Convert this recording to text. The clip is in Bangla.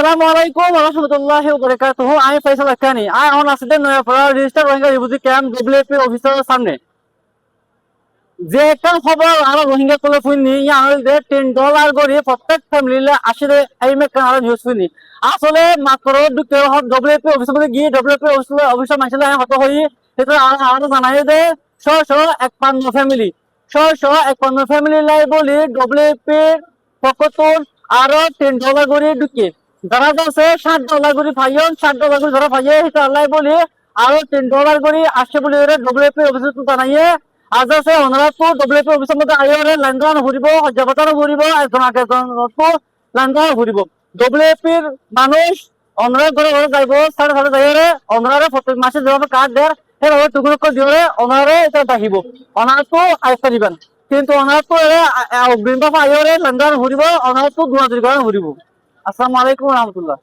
আসসালামু আলাইকুম ওয়া রাহমাতুল্লাহি ওয়া বারাকাতুহু। আমি ফয়সাল আখানি। আই এখন আছি Nayapara register Rohingya refugee camp WFP অফিসারের সামনে। যে একটা খবর আর রোহিঙ্গা কলে ফুইনি ইয়াংলে $10 করে প্রত্যেক ফ্যামিলিলে আসলে এই মেকান আর নিউজ ফুইনি। আসলে মাত্র দুটো ডব্লিউএফপি অফিসে বলে গিয়ে ডব্লিউএফপি অফিসার মাইসলে হত হই সেটা আর জানাই দে শ 51 ফ্যামিলি শ 51 ফ্যামিলি লাই বলি ডব্লিউএফপি পকতুন আরো $10 করে ঢুকে যারা আছে $60 করে পাইন $60 করে যারা পাইয়ে সেটা আল্লাহ বলি আরো $10 করে আসছে বলে ডব্লিউএফপি অফিসে জানাইয়ে আজ আছে ওনারা তো ডব্লিউএফপি অফিসের মধ্যে আইরে লাইন দান ঘুরিব হজ্জাবাতারও ঘুরিব একজন আগে লাইন দান ঘুরিব ডব্লিউএফপির মানুষ ওনারা ঘরে ঘরে যাইব সাড়ে সাড়ে যাইরে ওনারা প্রত্যেক মাসে যেভাবে কার্ড দেয় সেভাবে টুকরো করে দিয়ে ওনারা এটা দেখিব ওনারা তো আয়সা দিবেন কিন্তু ওনারা তো অগ্রিম আইরে লাইন দান ঘুরিব ওনারা তো দুয়াদি করে ঘুরিব। আসসালামু আলাইকুম রহমতুল্লাহ।